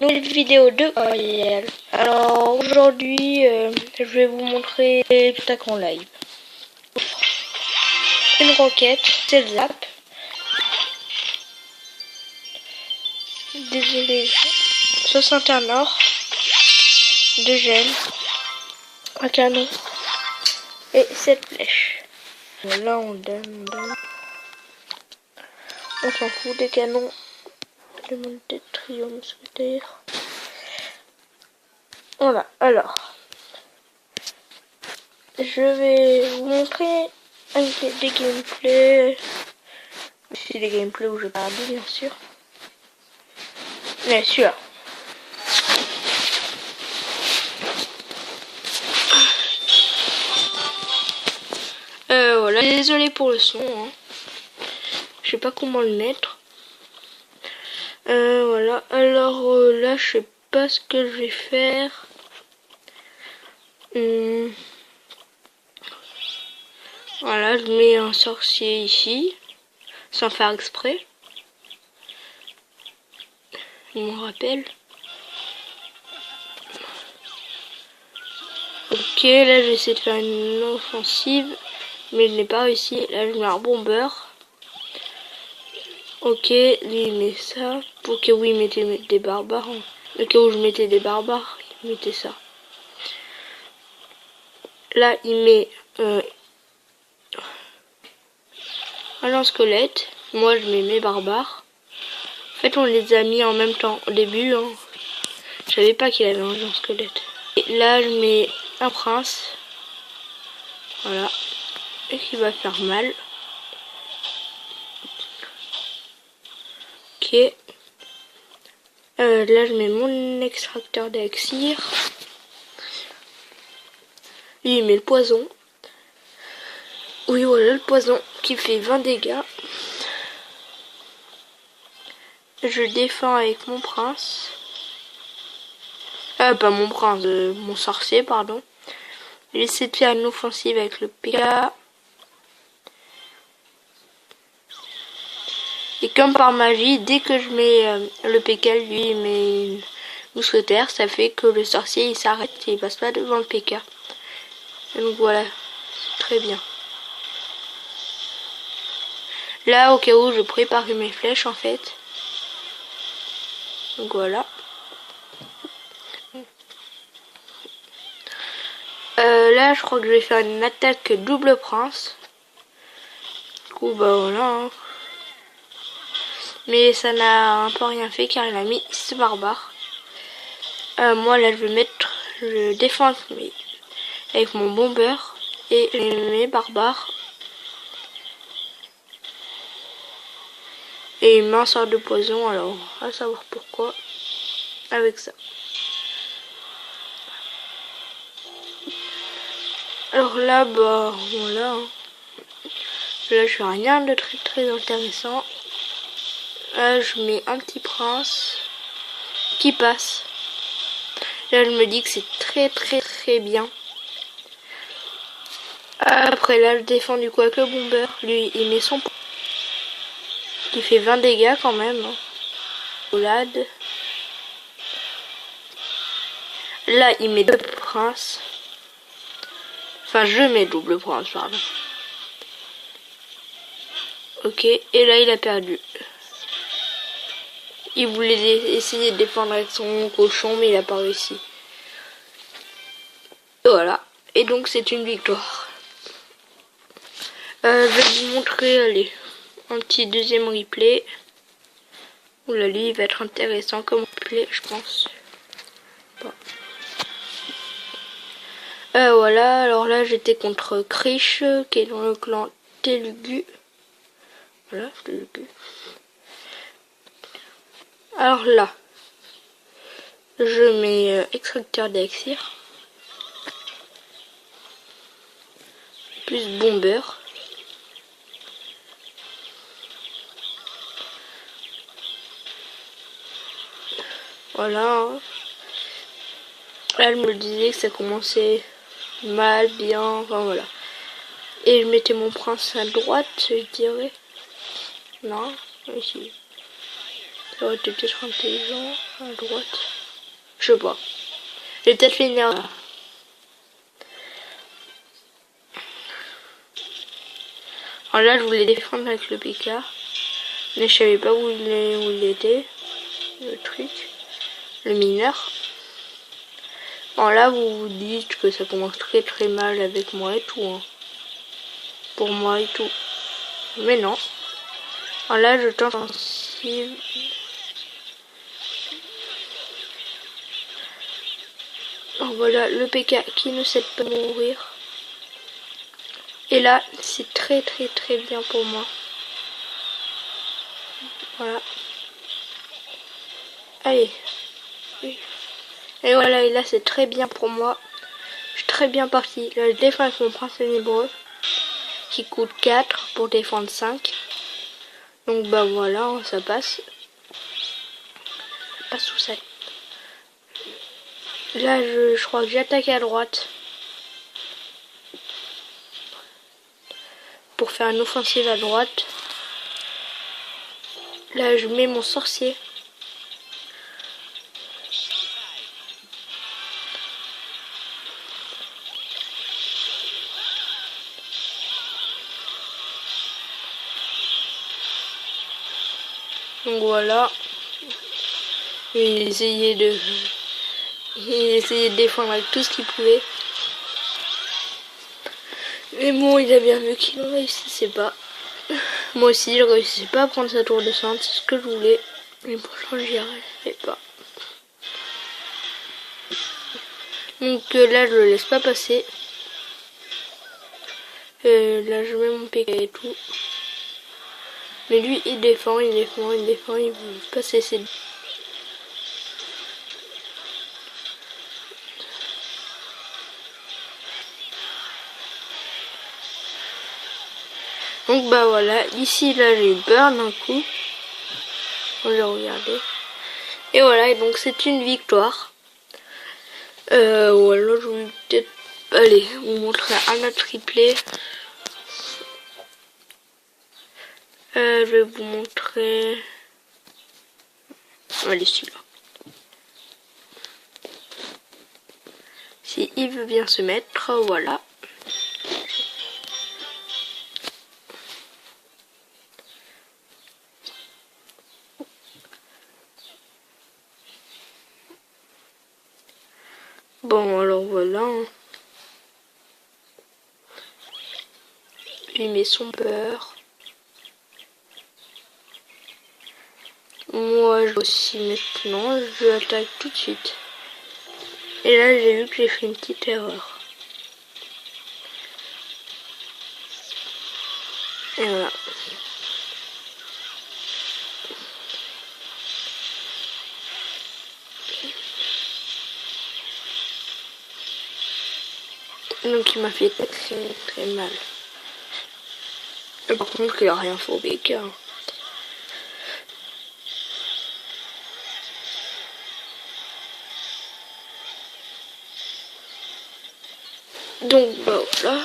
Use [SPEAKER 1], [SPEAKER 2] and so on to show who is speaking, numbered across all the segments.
[SPEAKER 1] Nouvelle vidéo de Ariel. Alors aujourd'hui, je vais vous montrer l'attaque en live. Une roquette, c'est zap. Désolé. 61 or, 2 gemmes, un canon et 7 flèches. Là on donne. On s'en fout des canons. Le monde de triomphe, peut-être. Voilà, alors. Je vais vous montrer des gameplays. C'est des gameplays où je parle, bien sûr. Bien sûr. Voilà, désolé pour le son. Hein. Je sais pas comment le mettre. Voilà, alors là, je sais pas ce que je vais faire. Voilà, je mets un sorcier ici, sans faire exprès. Il me rappelle. Ok, là j'essaie de faire une offensive, mais je n'ai pas réussi. Là je mets un bomber. Ok, lui il met ça. Ok, oui, il mettait des barbares. Ok, où je mettais des barbares, il mettait ça. Là il met un lance-squelette. Moi je mets mes barbares. En fait on les a mis en même temps. Au début, hein, je savais pas qu'il avait un lance-squelette. Et là je mets un prince. Voilà. Et qui va faire mal. Ok. Là je mets mon extracteur d'élixir. Lui il met le poison. Oui voilà le poison qui fait 20 dégâts. Je défends avec mon prince. Pas mon prince, mon sorcier pardon. J'essaie de faire une offensive avec le PK. Et comme par magie, dès que je mets le PK, lui il met une mousquetaire, ça fait que le sorcier il s'arrête et il passe pas devant le PK. Et donc voilà, très bien. Là au cas où je prépare mes flèches en fait. Donc voilà. Là je crois que je vais faire une attaque double prince. Du coup bah voilà. Hein. Mais ça n'a un peu rien fait car il a mis ce barbare. Moi là je défends avec mon bomber et mes barbares. Et il met un sort de poison, alors à savoir pourquoi avec ça. Alors là bah voilà. Hein. Là je fais rien de très intéressant. Là je mets un petit prince qui passe. Là je me dis que c'est très bien. Après là je défends du coup avec le bomber. Lui il met son qui fait 20 dégâts quand même. Roulade. Là il met deux princes. Enfin je mets double prince pardon. Ok, et là il a perdu. Il voulait essayer de défendre avec son cochon, mais il a pas réussi. Et voilà, et donc c'est une victoire. Je vais vous montrer, allez, un petit deuxième replay. Oula, lui il va être intéressant comme replay, je pense. Bon. Voilà, alors là j'étais contre Krish, qui est dans le clan Telugu. Voilà, Telugu. Alors là, je mets extracteur d'élixir. Plus bomber. Voilà. Là, elle me disait que ça commençait mal, bien, enfin voilà. Et je mettais mon prince à droite, je dirais. Non, ici. Ça aurait été peut-être intelligent à droite. Je sais pas. J'ai peut-être fait une erreur. Alors là, je voulais défendre avec le PK. Mais je savais pas où il était. Le truc. Le mineur. Alors là, vous vous dites que ça commence très très mal avec moi et tout. Hein. Pour moi et tout. Mais non. Alors là, je tente offensive. Alors voilà, le PK qui ne cède pas mourir. Et là, c'est très très très bien pour moi. Voilà. Allez. Et voilà, et là c'est très bien pour moi. Je suis très bien parti. Là, je défends avec mon prince ténébreux. Qui coûte 4 pour défendre 5. Donc bah voilà, ça passe. Ça passe tout ça. Là, je crois que j'attaque à droite. Pour faire une offensive à droite. Là, je mets mon sorcier. Donc voilà. Il essayait de défendre avec tout ce qu'il pouvait. Mais bon, il a bien vu qu'il ne réussissait pas. Moi aussi, je réussissais pas à prendre sa tour de centre, c'est ce que je voulais. Mais pour l'instant, j'y arrivais pas. Donc là, je le laisse pas passer. Là, je mets mon PK et tout. Mais lui, il défend, il veut pas cesser de... Donc bah voilà, ici là j'ai eu peur d'un coup. J'ai regardé. Et voilà, et donc c'est une victoire. Voilà, je vais peut-être... Allez, vous montrer un autre triplé. Je vais vous montrer... Allez, celui-là. Si il veut bien se mettre, voilà. Bon, alors voilà. Lui met son peur. Moi, je aussi maintenant, je l'attaque tout de suite. Et là, j'ai vu que j'ai fait une petite erreur. Et voilà. Donc il m'a fait très très mal. Et par contre, il a rien fait au BK. Donc bah voilà.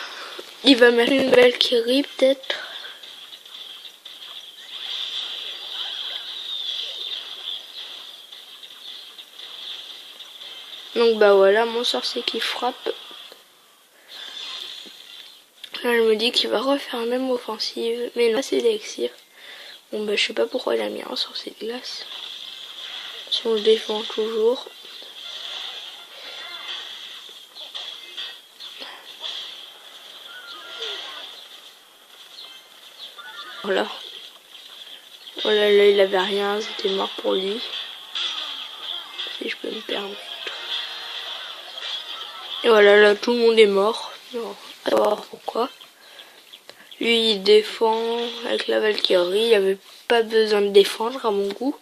[SPEAKER 1] Il va mettre une Valkyrie peut-être. Donc bah voilà, mon sorcier qui frappe. Là je me dis qu'il va refaire la même offensive. Mais non, c'est l'élixir. Bon bah je sais pas pourquoi il a mis un sorcier de glace. Si on le défend toujours. Voilà. Voilà, là il avait rien, c'était mort pour lui. Si je peux me permettre. Et voilà, là tout le monde est mort. Non, à savoir pourquoi. Lui il défend avec la Valkyrie, il avait pas besoin de défendre à mon goût.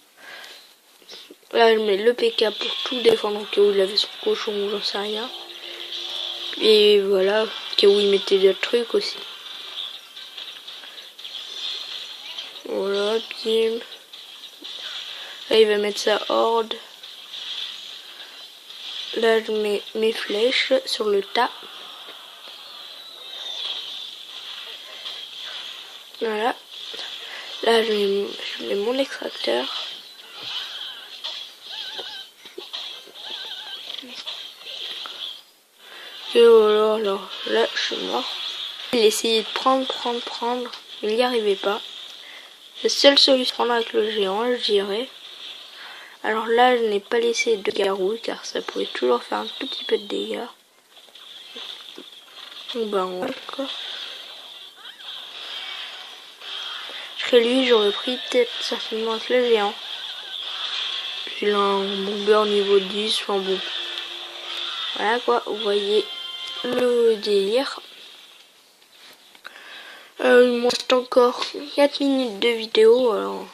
[SPEAKER 1] Là je mets le PK pour tout défendre au cas où il avait son cochon ou j'en sais rien. Et voilà, au cas où il mettait d'autres trucs aussi. Voilà, bim. Là il va mettre sa horde. Là je mets mes flèches sur le tas. Voilà. Là je mets mon extracteur. alors là je suis mort. Il essayait de prendre, il n'y arrivait pas. La seule solution prendre avec le géant, je dirais. Alors là je n'ai pas laissé de garou car ça pouvait toujours faire un tout petit peu de dégâts. Donc bah on va quoi. Je serais lui, j'aurais pris peut-être certainement avec le géant. Il a un bomber niveau 10, enfin bon. Voilà quoi, vous voyez le délire. Il me reste encore 4 minutes de vidéo, alors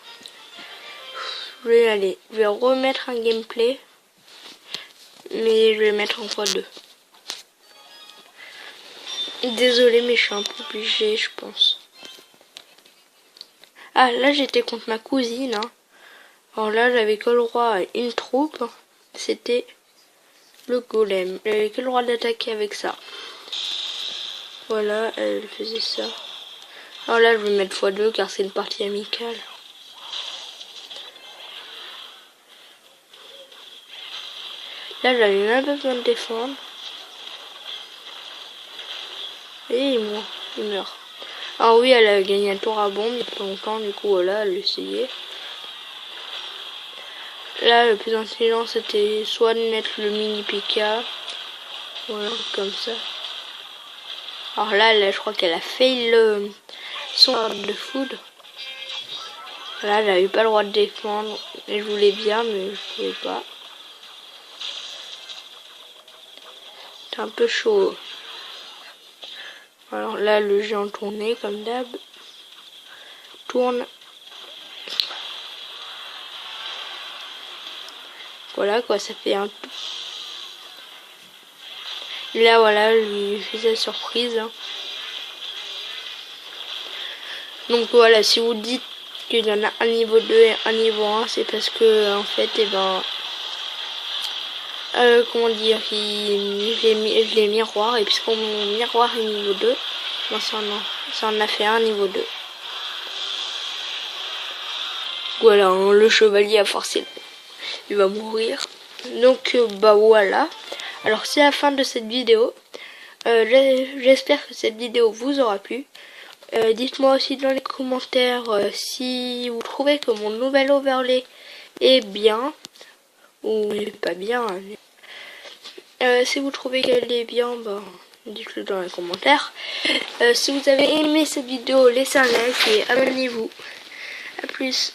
[SPEAKER 1] je vais remettre un gameplay, mais je vais mettre en x2. Désolé, mais je suis un peu obligée, je pense. Ah, là j'étais contre ma cousine, hein. Alors là j'avais que le droit à une troupe, c'était le golem. J'avais que le droit d'attaquer avec ça. Voilà, elle faisait ça. Alors là je vais mettre x2 car c'est une partie amicale. Là j'avais même pas besoin de défendre. Et il meurt. Ah oui, elle a gagné un tour à bombe il y a pas longtemps, du coup voilà, elle essayait. Là le plus intelligent c'était soit de mettre le mini PK, voilà, comme ça. Alors là je crois qu'elle a fail son de food. Là j'avais pas le droit de défendre, et je voulais bien mais je pouvais pas. C'est un peu chaud. Alors là le géant tournait comme d'hab. Tourne. Voilà quoi, ça fait un peu. Là voilà, lui fait sa surprise. Hein. Donc voilà, si vous dites qu'il y en a un niveau 2 et un niveau 1, c'est parce que en fait, comment dire, je l'ai miroir, et puisque mon miroir est niveau 2, ben ça en a fait un niveau 2. Voilà, hein, le chevalier a forcé, il va mourir. Donc bah voilà, alors c'est la fin de cette vidéo. J'espère que cette vidéo vous aura plu. Dites-moi aussi dans les commentaires si vous trouvez que mon nouvel overlay est bien ou pas bien. Si vous trouvez qu'elle est bien, bah, dites-le dans les commentaires. Si vous avez aimé cette vidéo, laissez un like et abonnez-vous. A plus.